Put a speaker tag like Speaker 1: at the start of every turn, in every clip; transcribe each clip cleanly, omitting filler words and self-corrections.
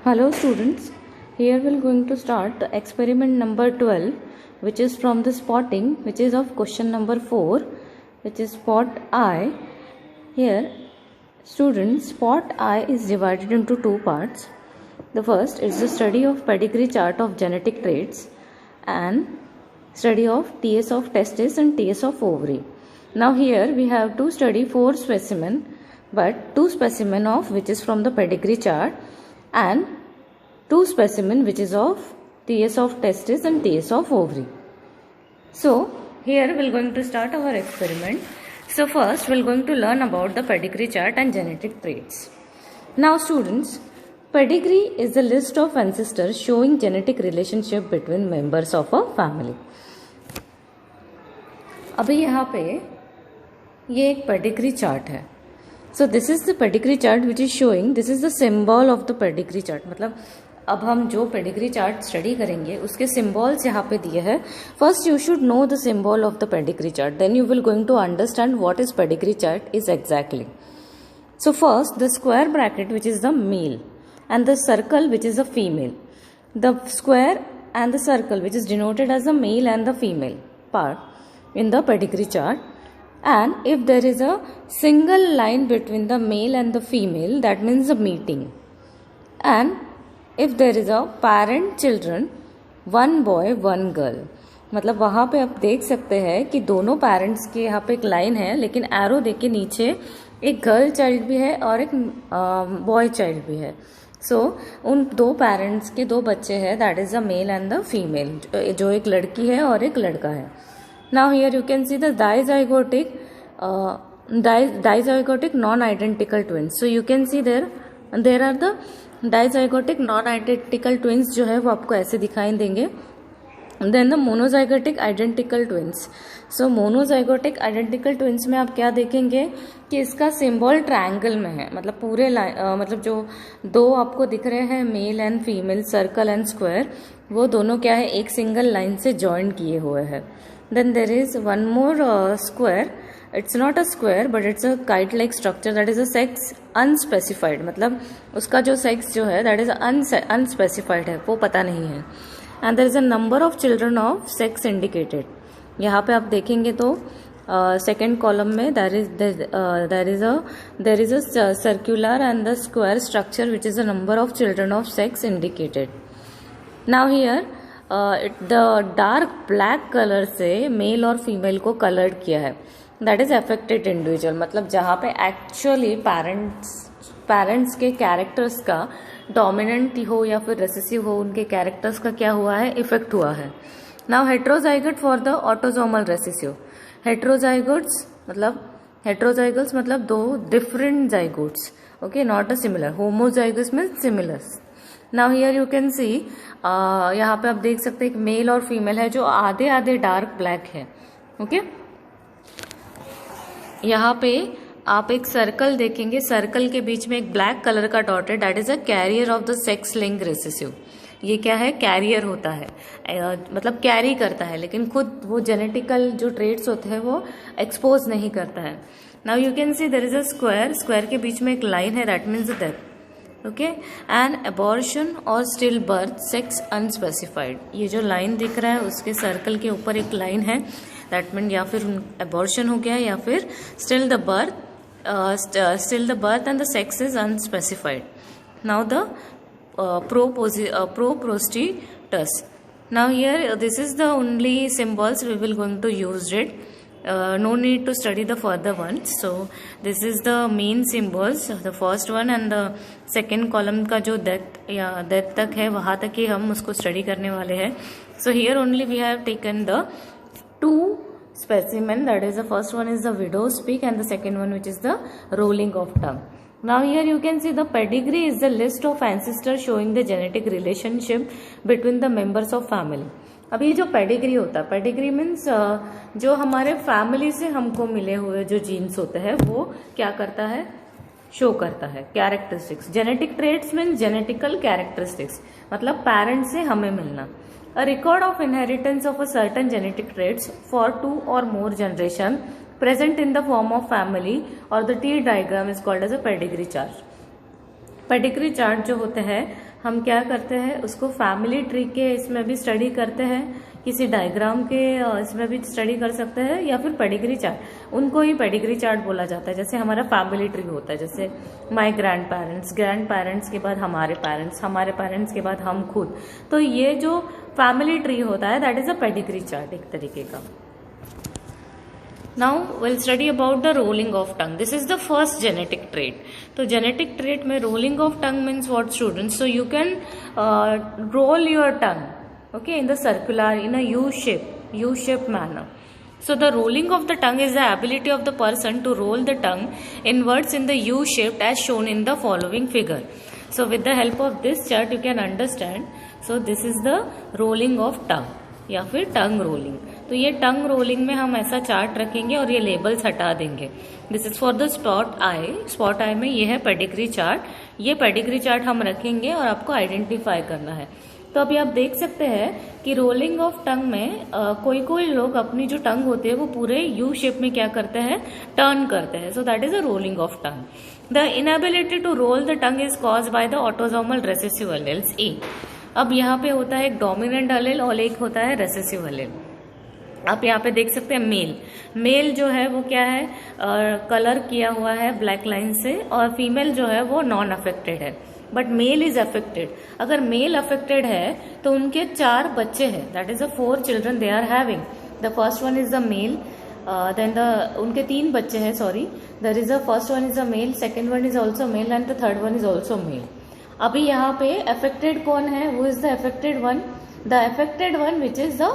Speaker 1: Hello students, here we are going to start the experiment number 12, which is from the spotting, which is of question number 4, which is spot I. Here students, spot I is divided into two parts. The first is the study of pedigree chart of genetic traits and study of TS of testis and TS of ovary. Now here we have to study 4 specimen, but 2 specimen of which is from the pedigree chart and 2 specimen which is of TS of testis and TS of ovary. So here we are going to start our experiment. So first we are going to learn about the pedigree chart and genetic traits. Now students, pedigree is the list of ancestors showing genetic relationship between members of a family. अभी यहाँ पे ये एक pedigree chart है. सो this is the pedigree chart which is showing, this is the symbol of the pedigree chart. मतलब अब हम जो पेडिग्री चार्ट स्टडी करेंगे उसके सिंबल्स यहाँ पे दिए हैं. First you should know the symbol of the pedigree chart, then you will going to understand what is pedigree chart is exactly. So first the square bracket which is the male and the circle which is a female. The square and the circle which is denoted as the male and the female part in the pedigree chart, and if there is a single line between the male and the female, that means the meeting. And if there is a parent children, one boy one girl, मतलब वहाँ पे आप देख सकते हैं कि दोनों parents के यहाँ पे एक लाइन है, लेकिन एरो देख के नीचे एक गर्ल चाइल्ड भी है और एक बॉय चाइल्ड भी है. सो उन दो पेरेंट्स के दो बच्चे हैं, that is the male and the female, जो एक लड़की है और एक लड़का है. Now here you can see the dizygotic non identical twins. So you can see there are the dizygotic non identical twins जो है वो आपको ऐसे दिखाई देंगे. Then the monozygotic identical twins. So monozygotic identical twins में आप क्या देखेंगे कि इसका सिंबल ट्रायंगल में है. मतलब पूरे मतलब जो दो आपको दिख रहे हैं male and female, circle and square, वो दोनों क्या है एक सिंगल लाइन से जॉइन किए हुए हैं. Then there is one more square. It's not a square but it's a kite like structure, that is a sex unspecified. मतलब उसका जो सेक्स जो है दैट इज अनस्पेसिफाइड है, वो पता नहीं है. And there is a number of children of sex indicated. यहाँ पे आप देखेंगे तो सेकेंड कॉलम में there is a circular and the square structure which is the number of children of sex indicated. Now here the dark black colour से mail और female को coloured किया है, दैट इज अफेक्टेड इंडिविजुअल. मतलब जहाँ पे actually parents के characters का डोमिनेंट हो या फिर रिसेसिव हो, उनके कैरेक्टर्स का क्या हुआ है, इफेक्ट हुआ है. Now heterozygote for the autosomal recessive. Heterozygotes मतलब दो different zygotes, okay, not a similar. Homozygous means similar. Now here you can see, यहाँ पे आप देख सकते हैं एक मेल और फीमेल है जो आधे आधे डार्क ब्लैक है. ओके, यहाँ पे आप एक सर्कल देखेंगे, सर्कल के बीच में एक ब्लैक कलर का डॉट है, that is a carrier of the sex link recessive. ये क्या है, कैरियर होता है, मतलब कैरी करता है, लेकिन खुद वो जेनेटिकल जो ट्रेट्स होते हैं वो एक्सपोज नहीं करता है. Now you can see there is a square, square के बीच में एक लाइन है, that means death. Okay, and abortion और स्टिल बर्थ सेक्स अनस्पेसिफाइड. ये जो लाइन दिख रहा है उसके सर्कल के ऊपर एक लाइन है, दैट मीन या फिर अबॉर्शन हो गया या फिर still the birth and the sex is unspecified. Now the proprostitus. Now here this is the only symbols we will going to use it. No need to study the further ones. So this is the main symbols, the first one and the second column का जो death या death तक है वहाँ तक ही हम उसको study करने वाले हैं. So here only we have taken the 2 specimen, that is the first one is the widow's peak and the second one which is the rolling of tongue. Now here you can see the pedigree is the list of ancestors showing the genetic relationship between the members of family. अब ये जो pedigree होता है, pedigree means जो हमारे family से हमको मिले हुए जो जीन्स होते हैं वो क्या करता है, शो करता है characteristics. Genetic traits means genetical characteristics, मतलब पेरेंट्स से हमें मिलना. A record of inheritance of a certain genetic traits for 2 or more generation present in the form of family or the T diagram is called as a pedigree chart. Pedigree chart जो होते हैं हम क्या करते हैं, उसको family tree के इसमें भी स्टडी करते हैं, किसी डायग्राम के इसमें भी स्टडी कर सकते हैं, या फिर पेडिग्री चार्ट, उनको ही पेडिग्री चार्ट बोला जाता है। जैसे हमारा फैमिली ट्री होता है, जैसे माय ग्रैंड पेरेंट्स के बाद हमारे पेरेंट्स के बाद हम खुद, तो ये जो फैमिली ट्री होता है that is a pedigree chart एक तरीके का। Now we'll study about the rolling of tongue. This is the first genetic trait. तो genetic trait में rolling of tongue means what, students? So you can roll your tongue, okay, in the circular, in a U-shaped manner. So the rolling of the tongue is the ability of the person to roll the tongue inwards in the U-shaped as shown in the following figure. So with the help of this chart you can understand. So this is the rolling of tongue या फिर टंग rolling. तो ये टंग rolling में हम ऐसा chart रखेंगे और ये लेबल्स हटा देंगे। This is for the spot आई में ये है पेडिग्री चार्ट, ये पेडिग्री चार्ट हम रखेंगे और आपको आइडेंटिफाई करना है। तो अभी आप देख सकते हैं कि रोलिंग ऑफ टंग में कोई लोग अपनी जो टंग होती है वो पूरे यू शेप में क्या करते हैं, टर्न करते हैं। So that is a rolling of tongue. The inability to roll the tongue is caused by the autosomal recessive alleles a. अब यहाँ पे होता है एक डोमिनेंट एलील और एक होता है रिसेसिव एलील। आप यहाँ पे देख सकते हैं मेल जो है वो क्या है, कलर किया हुआ है ब्लैक लाइन से, और फीमेल जो है वो नॉन अफेक्टेड है, बट मेल इज अफेक्टेड। अगर मेल अफेक्टेड है तो उनके 4 बच्चे हैं, that is a 4 children they are having. The first one is the male, then उनके 3 बच्चे हैं, sorry, there is the first one is a male, second one is also male and the third one is also male. अभी यहाँ पे affected कौन है, वो is the affected one which is the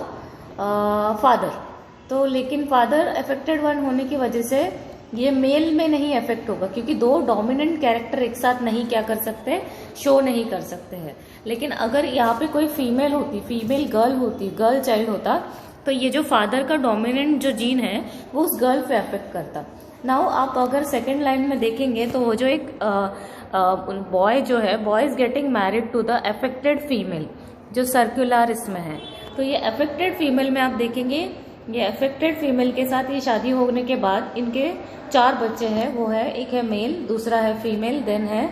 Speaker 1: father. तो लेकिन फादर अफेक्टेड वन होने की वजह से ये मेल में नहीं अफेक्ट होगा, क्योंकि 2 डोमिनेंट कैरेक्टर एक साथ नहीं क्या कर सकते, शो नहीं कर सकते हैं। लेकिन अगर यहाँ पे कोई फीमेल होती, गर्ल चाइल्ड होता, तो ये जो फादर का डोमिनेंट जो जीन है वो उस गर्ल पे अफेक्ट करता। नाउ आप अगर सेकेंड लाइन में देखेंगे तो वो जो एक बॉय जो है, boy is getting married to the affected female, जो सर्कुलर इसमें है। तो ये अफेक्टेड फीमेल में आप देखेंगे, ये अफेक्टेड फीमेल के साथ ये शादी होने के बाद इनके 4 बच्चे हैं, वो है, एक है मेल, दूसरा है फीमेल, देन है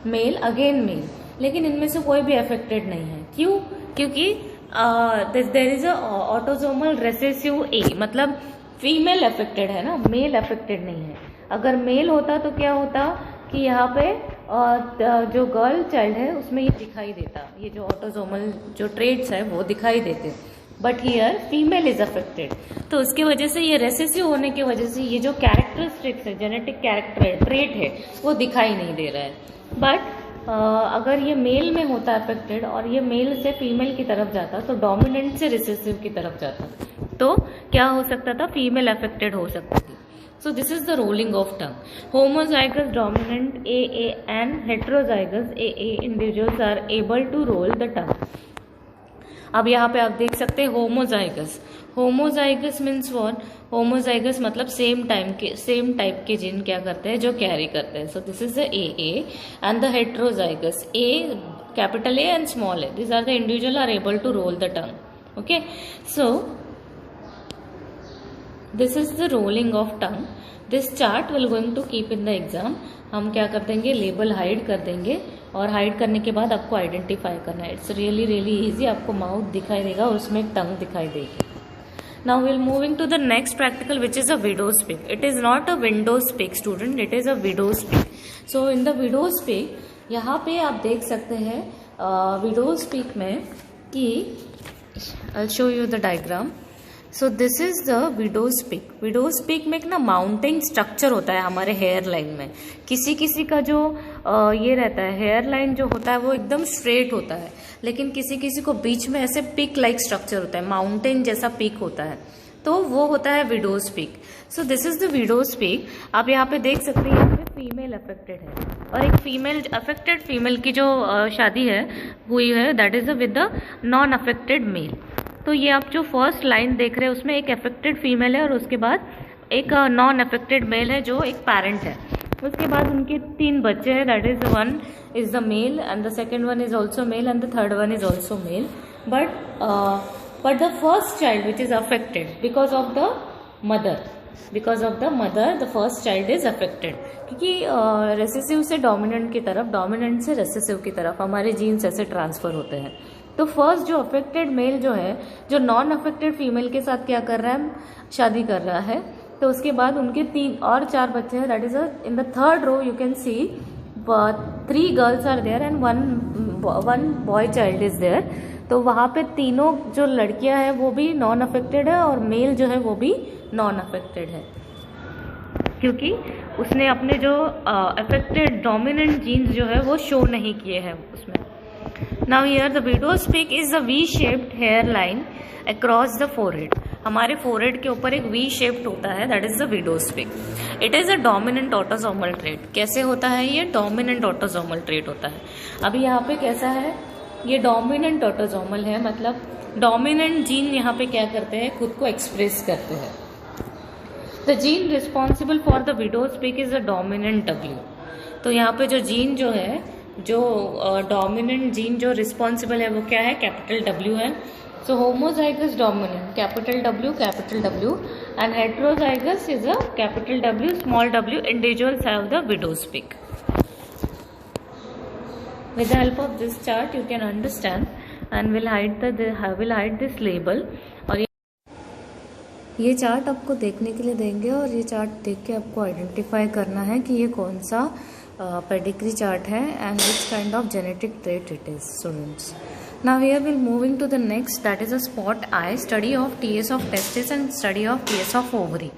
Speaker 1: मेल, अगेन मेल। लेकिन इनमें से कोई भी अफेक्टेड नहीं है। क्यों? क्योंकि there is a autosomal recessive a, मतलब फीमेल अफेक्टेड है ना, मेल अफेक्टेड नहीं है। अगर मेल होता तो क्या होता कि यहाँ पे जो गर्ल चाइल्ड है उसमें ये दिखाई देता, ये जो ऑटोसोमल जो ट्रेड्स है वो दिखाई देते, but here female is affected. तो उसकी वजह से ये रेसेसिव होने की वजह से ये जो कैरेक्टरिस्टिक्स है, जेनेटिक कैरेक्टर ट्रेट है, वो दिखाई नहीं दे रहा है। बट अगर ये मेल में होता अफेक्टेड और ये मेल से फीमेल की तरफ जाता, तो डोमिनेंट से रिसेसिव की तरफ जाता, तो क्या हो सकता था, फीमेल अफेक्टेड हो सकती थी। So this is the rolling of tongue. Homozygous dominant AA and heterozygous AA individuals are able to roll the tongue. अब यहाँ पे आप देख सकते हैं होमोजाइगस मीन्स व्हाट, होमोजाइगस मतलब सेम टाइप के जीन क्या करते हैं, जो कैरी करते हैं। सो this is the AA and the heterozygous, A capital A and small a, these are the individual are able to roll the tongue. Okay, so this is the rolling of tongue. This chart will going to keep in the exam. हम क्या कर देंगे, label hide कर देंगे, और hide करने के बाद आपको आइडेंटिफाई करना है। It's really easy. आपको माउथ दिखाई देगा और उसमें एक टंग दिखाई देगी। Now will moving to the next practical which is a widow's peak. It is not a windows peak student, it is a widow's peak. So in the widow's peak यहाँ पे आप देख सकते हैं विडोज पिक में कि I show you the diagram. So this is the widow's peak. Widow's peak में एक ना माउंटिंग स्ट्रक्चर होता है हमारे हेयर लाइन में। किसी का जो ये रहता है, हेयर लाइन जो होता है वो एकदम स्ट्रेट होता है, लेकिन किसी को बीच में ऐसे पिक लाइक स्ट्रक्चर होता है, माउंटेन जैसा पिक होता है, तो वो होता है widow's peak. So this is the widow's peak. आप यहाँ पे देख सकते हैं, यहाँ पे फीमेल अफेक्टेड है और एक फीमेल अफेक्टेड फीमेल की जो शादी है हुई है, that is with the non affected male. तो ये आप जो फर्स्ट लाइन देख रहे हैं उसमें एक अफेक्टेड फीमेल है और उसके बाद एक नॉन अफेक्टेड मेल है जो एक पैरेंट है। उसके बाद उनके 3 बच्चे हैं, that is one is the male and the second one is also male and the third one is also male. But the first child which is affected because of the mother, because of the mother the first child is affected, क्योंकि recessive से dominant की तरफ, dominant से recessive की तरफ हमारे jeans ऐसे transfer होते हैं। तो फर्स्ट जो अफेक्टेड मेल जो है, जो नॉन अफेक्टेड फीमेल के साथ क्या कर रहा है, शादी कर रहा है। तो उसके बाद उनके 3 और 4 बच्चे हैं। That is in the third row you can see 3 girls are there and one boy child is there. तो वहाँ पे तीनों जो लड़कियां हैं वो भी नॉन अफेक्टेड है और मेल जो है वो भी नॉन अफेक्टेड है, क्योंकि उसने अपने जो अफेक्टेड डोमिनेंट जीन्स जो है वो शो नहीं किए हैं उसमें। Now here the widow's peak is the V shaped hair line across the forehead. हमारे फोरहेड के ऊपर एक वी शेप्ड होता है, that is the widow's peak। It is a dominant autosomal trait. कैसे होता है ये? डोमिनेंट ऑटोसोमल ट्रेट होता है। अभी यहाँ पे कैसा है, ये डोमिनेंट ऑटोसोमल है, मतलब डोमिनेंट जीन यहाँ पे क्या करते हैं, खुद को एक्सप्रेस करते हैं। The gene responsible for the widow's peak is a dominant W। तो यहाँ पे जो जीन जो है, जो डोमिनेंट जीन जो रिस्पॉन्सिबल है वो क्या है, कैपिटल W है। So homozygous dominant capital W and heterozygous is a capital W small w। Individuals have the widow's peak। With the help of this chart you can understand and will hide this label। और ये chart आपको देखने के लिए देंगे और ये chart देख के आपको आइडेंटिफाई करना है कि ये कौन सा पेडिग्री चार्ट है and which kind of genetic trait it is students. Now here will moving to the next, that is a spot eye, study of TS of testis and study of TS of ovary.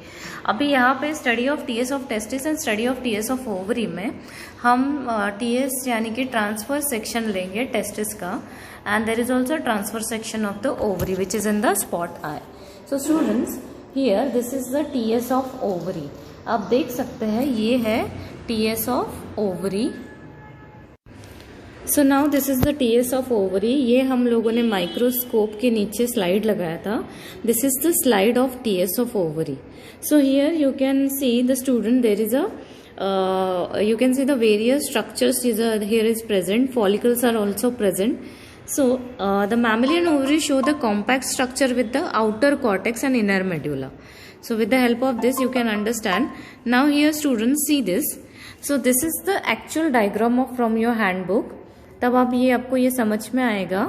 Speaker 1: अभी यहाँ पे study of TS of testis and study of TS of ovary में हम TS यानी कि transfer section लेंगे testis का, and there is also transfer section of the ovary which is in the spot I. So students here this is the TS of ovary. आप देख सकते हैं ये है TS of ovary. So now this is the TS of ovary. ये हम लोगों ने माइक्रोस्कोप के नीचे स्लाइड लगाया था। This is the slide of TS of ovary. So here you can see the student, there is you can see the various structures here is present. Follicles are also present. So the mammalian ovary show the compact structure with the outer cortex and inner medulla. So with the help of this you can understand. Now here students see this. So this is the actual diagram of from your handbook. तब आप ये आपको ये समझ में आएगा।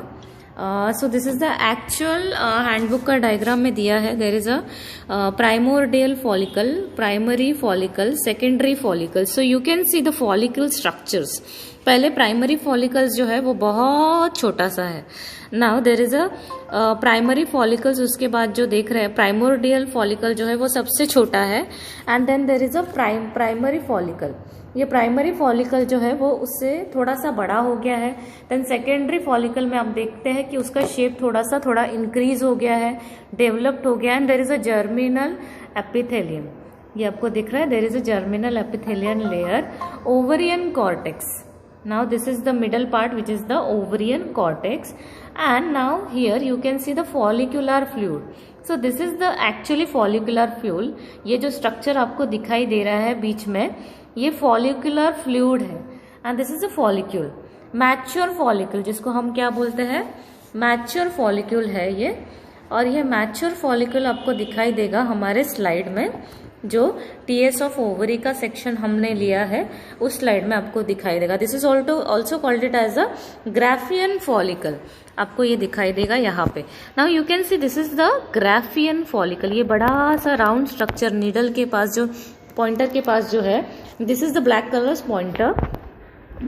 Speaker 1: So this is the actual handbook का diagram में दिया है। There is a primordial follicle, primary follicle, secondary follicle. So you can see the follicle structures. पहले प्राइमरी फॉलिकल्स जो है वो बहुत छोटा सा है। Now there is a primary follicles, उसके बाद जो देख रहे हैं प्राइमोर्डियल फॉलिकल जो है वो सबसे छोटा है, and then there is a primary follicle. ये प्राइमरी फॉलिकल जो है वो उससे थोड़ा सा बड़ा हो गया है। देन सेकेंडरी फॉलिकल में आप देखते हैं कि उसका शेप थोड़ा इंक्रीज हो गया है, डेवलप्ड हो गया, and there is a germinal epithelium. ये आपको दिख रहा है, there is a germinal epithelial layer. Ovarian cortex, now this is the middle part which is the ovarian cortex, and now here you can see the follicular fluid. So this is the actually follicular fluid। ये जो structure आपको दिखाई दे रहा है बीच में, ये follicular fluid है, and this is a follicule, mature follicle जिसको हम क्या बोलते हैं, mature follicule है ये। और ये mature follicle आपको दिखाई देगा हमारे स्लाइड में, जो TS ऑफ ओवरी का सेक्शन हमने लिया है उस स्लाइड में आपको दिखाई देगा। This is also called it as a graafian follicle, आपको ये दिखाई देगा यहाँ पे। Now you can see this is the graafian follicle. ये बड़ा सा राउंड स्ट्रक्चर नीडल के पास, जो पॉइंटर के पास जो है, this is the black colours pointer.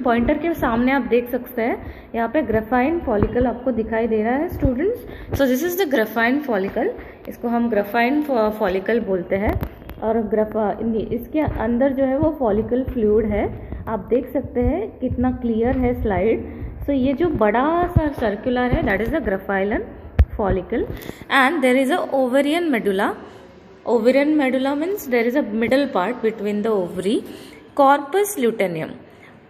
Speaker 1: Pointer के सामने आप देख सकते हैं यहाँ पे ग्राफाइन फॉलिकल आपको दिखाई दे रहा है students. So this is the graafian follicle, इसको हम ग्राफाइन फॉलिकल बोलते हैं। और इसके अंदर जो है वो फॉलिकल फ्लूइड है, आप देख सकते हैं कितना क्लियर है स्लाइड। सो ये जो बड़ा सा सर्कुलर है that is a graafian follicle, and there is a ovarian medulla. Ovarian medulla means there is a middle part between the ovary. Corpus luteum,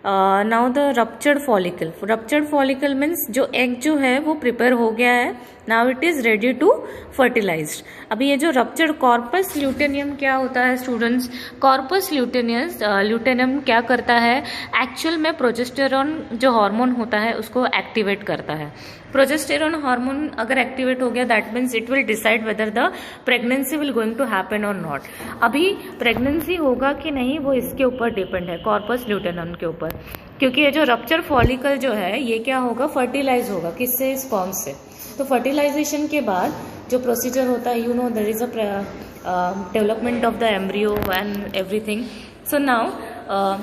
Speaker 1: now the ruptured follicle. Ruptured follicle means जो egg जो है वो prepare हो गया है, now it is ready to fertilized. अभी ये जो रप्चर्ड कॉर्पस ल्यूटेनियम क्या होता है स्टूडेंट्स, कॉर्पस ल्यूटेनियम क्या करता है, एक्चुअल में प्रोजेस्टेरॉन जो हार्मोन होता है उसको एक्टिवेट करता है. प्रोजेस्टेरॉन हार्मोन अगर एक्टिवेट हो गया that means it will decide whether the pregnancy will going to happen और नॉट. अभी प्रेगनेंसी होगा कि नहीं वो इसके ऊपर डिपेंड है, कॉर्पस ल्यूटेनियम के ऊपर, क्योंकि ये जो रप्चर फॉलिकल जो है ये क्या होगा, फर्टिलाइज होगा. किससे, स्पर्म से. तो फर्टिलाइजेशन के बाद जो प्रोसीजर होता है, you know there is a development of the embryo and everything. So now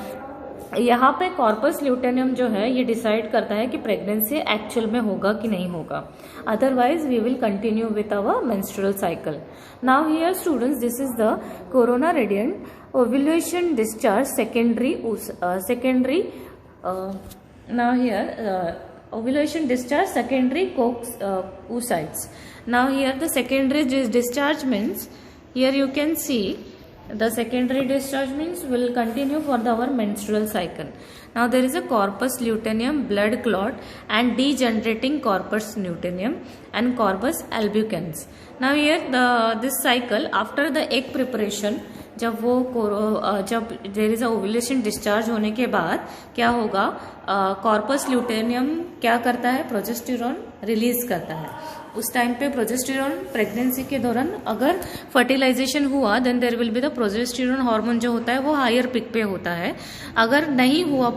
Speaker 1: यहाँ पे कॉर्पस ल्यूटेनियम जो है ये डिसाइड करता है कि प्रेगनेंसी एक्चुअल में होगा कि नहीं होगा. Otherwise we will continue with our menstrual cycle. Now here students, this is the corona radiant ovulation discharge secondary. Now here ovulation discharge secondary oocytes. Now here the secondary discharge means, here you can see the secondary discharge means will continue for our menstrual cycle. Now there is a corpus luteum blood clot and degenerating corpus luteum and corpus albicans. Now here this cycle after the egg preparation, जब there is ovulation discharge होने के बाद क्या होगा, corpus ल्यूटेनियम क्या करता है, progesterone release करता है. उस टाइम पे प्रोजेस्टेरॉन प्रेगनेंसी के दौरान अगर फर्टिलाइजेशन हुआ then there will be the progesterone hormone जो होता है वो हायर पिक पे होता है. अगर नहीं हुआ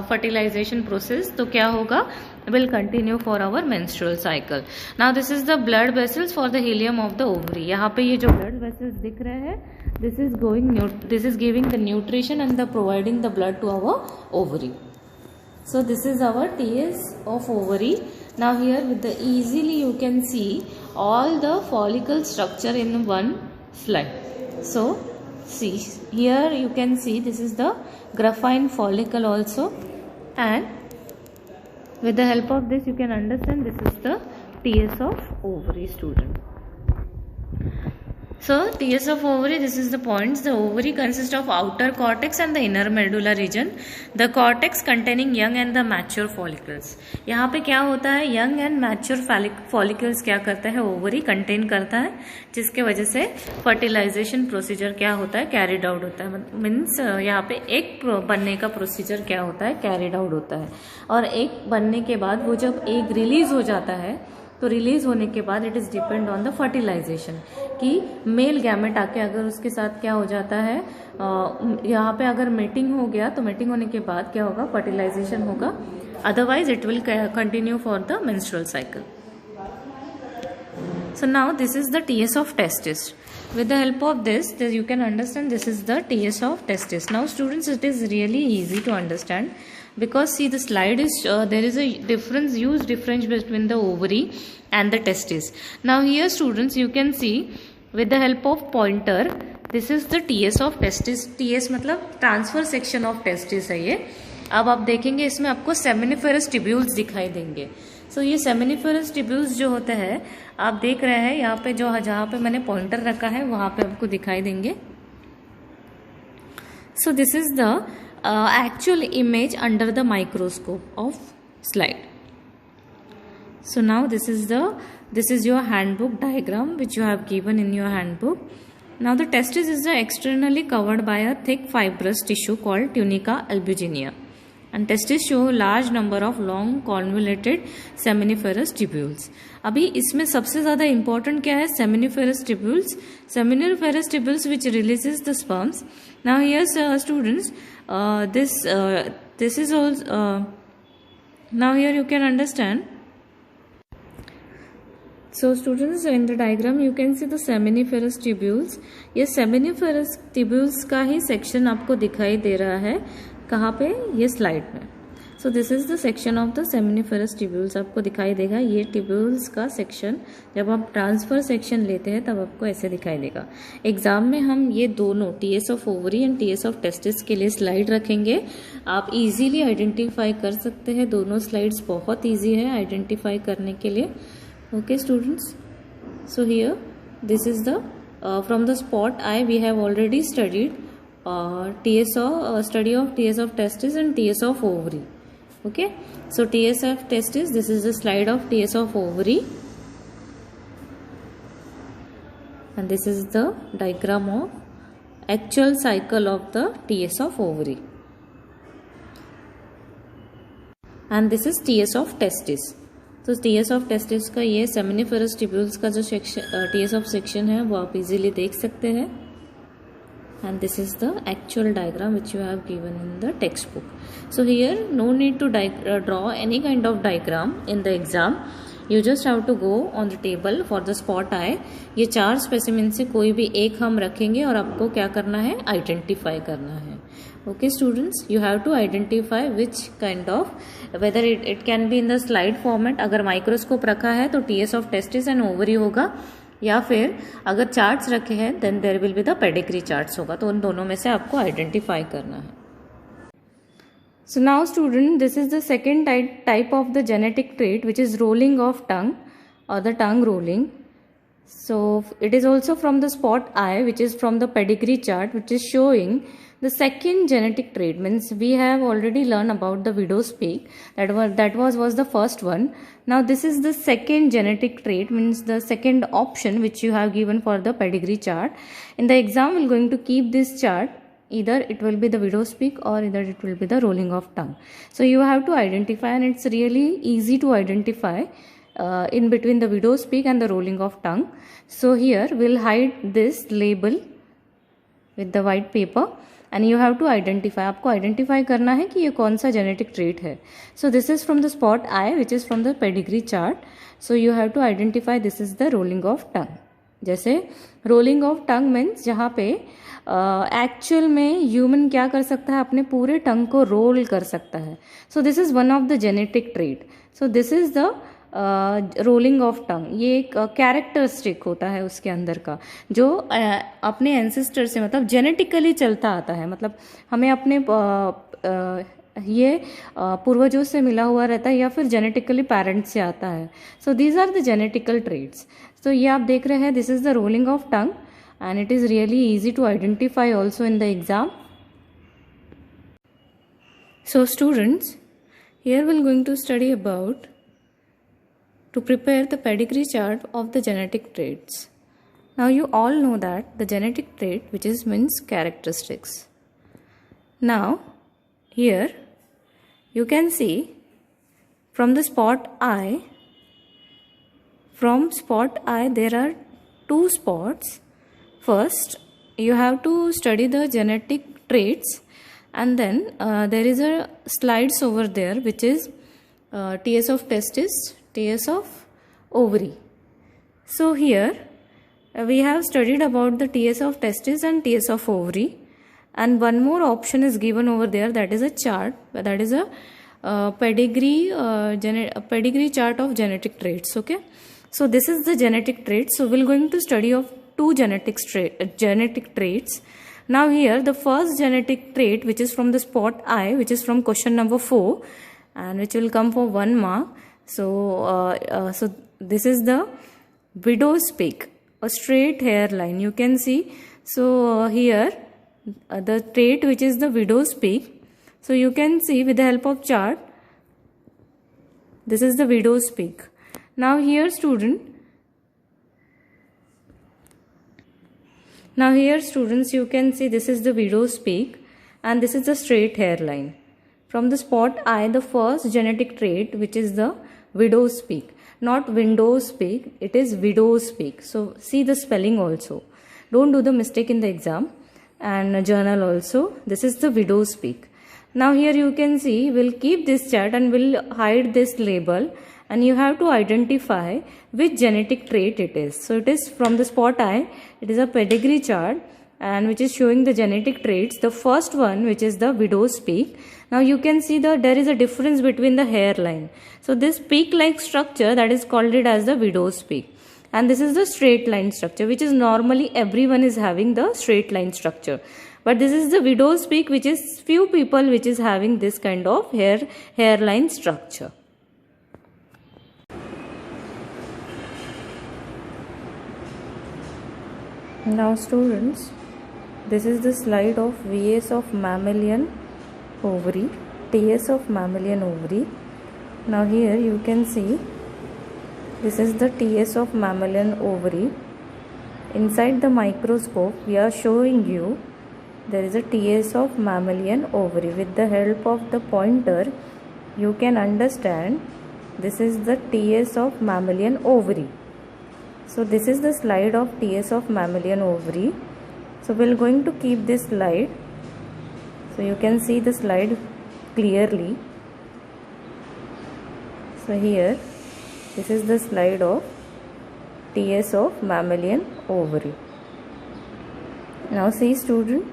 Speaker 1: फर्टिलाइजेशन प्रोसेस तो क्या होगा, will continue for our menstrual cycle. Now this is the blood vessels for the helium of the ovary. यहाँ पे ये जो blood vessels दिख रहे हैं, this is giving the nutrition and the providing the blood to our ovary. So this is our TS of ovary. Now here with the easily you can see all the follicle structure in one slide. So see here you can see this is the graphene follicle also, and with the help of this you can understand this is the TS of ovary, student. So TS of ovary, this is the points. The ovary consists of outer cortex and the inner medulla region. The cortex containing young and the mature follicles. यहाँ पे क्या होता है, young and mature follicles क्या करता है, ovary contain करता है, जिसके वजह से fertilization procedure क्या होता है, carried out होता है. मीन्स यहाँ पे egg बनने का procedure क्या होता है, carried out होता है. और egg बनने के बाद वो जब egg release हो जाता है तो रिलीज होने के बाद it is depend on the fertilization, कि मेल गैमेट आके अगर उसके साथ क्या हो जाता है, यहाँ पे अगर मेटिंग हो गया तो मेटिंग होने के बाद क्या होगा, फर्टिलाइजेशन होगा. Otherwise it will continue for the menstrual cycle. So now this is the TS of testis. With the help of this you can understand this is the TS of testis. Now students, it is really easy to understand because see the slide is there is a huge difference between the ovary and the testis. Now here students you can see with the help of pointer this is the TS of testis. TS मतलब transfer section of testis है ये. अब आप देखेंगे इसमें आपको seminiferous tubules दिखाई देंगे. सो ये सेमिनिफेरस टिब्यूल्स जो होते हैं आप देख रहे हैं यहाँ पे, जो जहाँ पे मैंने पॉइंटर रखा है वहाँ पे आपको दिखाई देंगे. सो this is the actual image under the microscope of slide. So now this is your handbook diagram which you have given in your handbook. Now the testis is externally covered by a thick fibrous tissue called tunica albuginea, and testis show large number of long convoluted seminiferous tubules. अभी इसमें सबसे ज़्यादा important क्या है, seminiferous tubules. Seminiferous tubules which releases the sperms. Now here students, this is also now here you can understand. So students, in the diagram you can see the seminiferous tubules. ये seminiferous tubules का ही section आपको दिखाई दे रहा है. कहाँ पे, ये स्लाइड में. सो this is the section of the seminiferous tubules. आपको दिखाई देगा ये ट्यूब्यूल्स का सेक्शन. जब आप ट्रांसफर सेक्शन लेते हैं तब आपको ऐसे दिखाई देगा. एग्जाम में हम ये दोनों TS of ovary and TS of testis के लिए स्लाइड रखेंगे. आप इजीली आइडेंटिफाई कर सकते हैं. दोनों स्लाइड्स बहुत ईजी है आइडेंटिफाई करने के लिए. Okay students, so here this is the from the spot eye we have already studied TS of study of TS of testis and TS of ovary. Okay, so TS of testis, this is the slide of TS of ovary, and this is the diagram of actual cycle of the TS of ovary, and this is TS of testis. तो TS of testis का ये seminiferous tubules का जो section TS of section है वो आप easily देख सकते हैं, and this is the actual diagram which you have given in the textbook. So here no need to draw any kind of diagram in the exam. You just have to go on the table for the spot eye. ये 4 specimen से कोई भी एक हम रखेंगे और आपको क्या करना है, identify करना है. Okay students, you have to identify which kind of, whether it can be in the slide format. अगर microscope रखा है तो TS of testis and ovary होगा, या फिर अगर चार्ट्स रखे हैं then there will be the pedigree charts होगा. तो उन दोनों में से आपको आइडेंटिफाई करना है. So now student, this is the second type of the genetic trait, which is rolling of tongue or the tongue rolling. So it is also from the spot eye, which is from the pedigree chart, which is showing the second genetic trait. Means we have already learned about the widow's peak. That was the first one. Now this is the second genetic trait, means the second option which you have given for the pedigree chart. In the exam, we are going to keep this chart. Either it will be the widow's peak or either it will be the rolling of tongue. So you have to identify, and it's really easy to identify in between the widow's peak and the rolling of tongue. So here we'll hide this label with the white paper, and you have to identify. आपको identify करना है कि ये कौन सा genetic trait है. So this is from the spot eye, which is from the pedigree chart. So you have to identify this is the rolling of tongue. जैसे rolling of tongue means जहाँ पे एक्चुअल में human क्या कर सकता है, अपने पूरे टंग को रोल कर सकता है. सो this is one of the genetic trait. So this is the rolling of टंग. ये एक कैरेक्टरिस्टिक होता है उसके अंदर का, जो अपने एंसेस्टर से मतलब जेनेटिकली चलता आता है. मतलब हमें अपने ये पूर्वजों से मिला हुआ रहता है या फिर जेनेटिकली पेरेंट्स से आता है. So these are the genetical traits. तो ये आप देख रहे हैं, this is the rolling of tongue, and it is really easy to identify also in the exam. So students, here we are going to study about to prepare the pedigree chart of the genetic traits. Now you all know that the genetic trait, which is means characteristics. Now here you can see from the spot eye, there are 2 spots. First, you have to study the genetic traits, and then there is a slides over there which is TS of testis, TS of ovary. So here we have studied about the TS of testis and TS of ovary, and one more option is given over there, that is a chart, that is a pedigree chart of genetic traits. Okay, so this is the genetic traits. So we are going to study of 2 genetic traits. Now here the first genetic trait, which is from the spot eye, which is from question number 4, and which will come for 1 mark. So so this is the widow's peak, a straight hairline, you can see. So here the trait which is the widow's peak. So you can see with the help of chart, this is the widow's peak. Now here students, you can see this is the widow's peak, and this is the straight hairline. From the spot eye, the first genetic trait, which is the widow's peak, not window's peak, it is widow's peak. So see the spelling also, don't do the mistake in the exam and journal also. This is the widow's peak. Now here you can see, we'll keep this chart and we'll hide this label, and you have to identify which genetic trait it is. So it is from the spot eye, it is a pedigree chart, and which is showing the genetic traits. The first one, which is the widow's peak. Now you can see there is a difference between the hairline. So this peak like structure, that is called it as the widow's peak, and this is the straight line structure, which is normally everyone is having the straight line structure. But this is the widow's peak, which is few people which is having this kind of hairline structure. Now students, this is the slide of VS of mammalian ovary, TS of mammalian ovary. Now here you can see this is the TS of mammalian ovary. Inside the microscope we are showing you there is a TS of mammalian ovary. With the help of the pointer you can understand this is the TS of mammalian ovary. So this is the slide of TS of mammalian ovary. So we are going to keep this slide so you can see the slide clearly. So here this is the slide of TS of mammalian ovary. Now see student,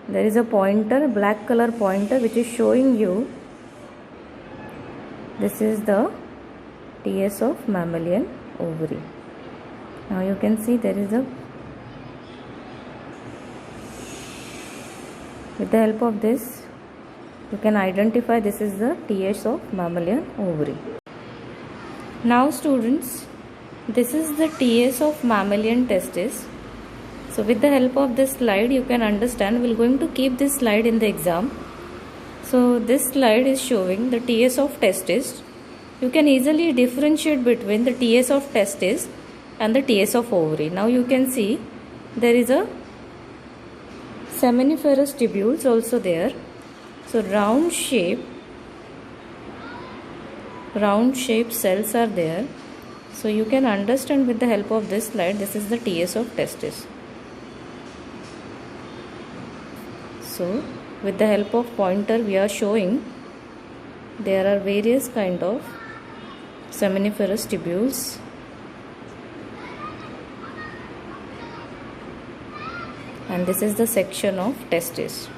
Speaker 1: there is a pointer, black color pointer, which is showing you this is the TS of mammalian ovary. Now you can see there is a, with the help of this you can identify this is the TS of mammalian ovary. Now students, this is the TS of mammalian testis. So with the help of this slide you can understand, we are going to keep this slide in the exam. So this slide is showing the TS of testis. You can easily differentiate between the TS of testis and the TS of ovary. Now you can see there is a seminiferous tubules also there. So round shape cells are there. So you can understand with the help of this slide this is the TS of testis. So with the help of pointer we are showing there are various kind of seminiferous tubules. And this is the section of testis.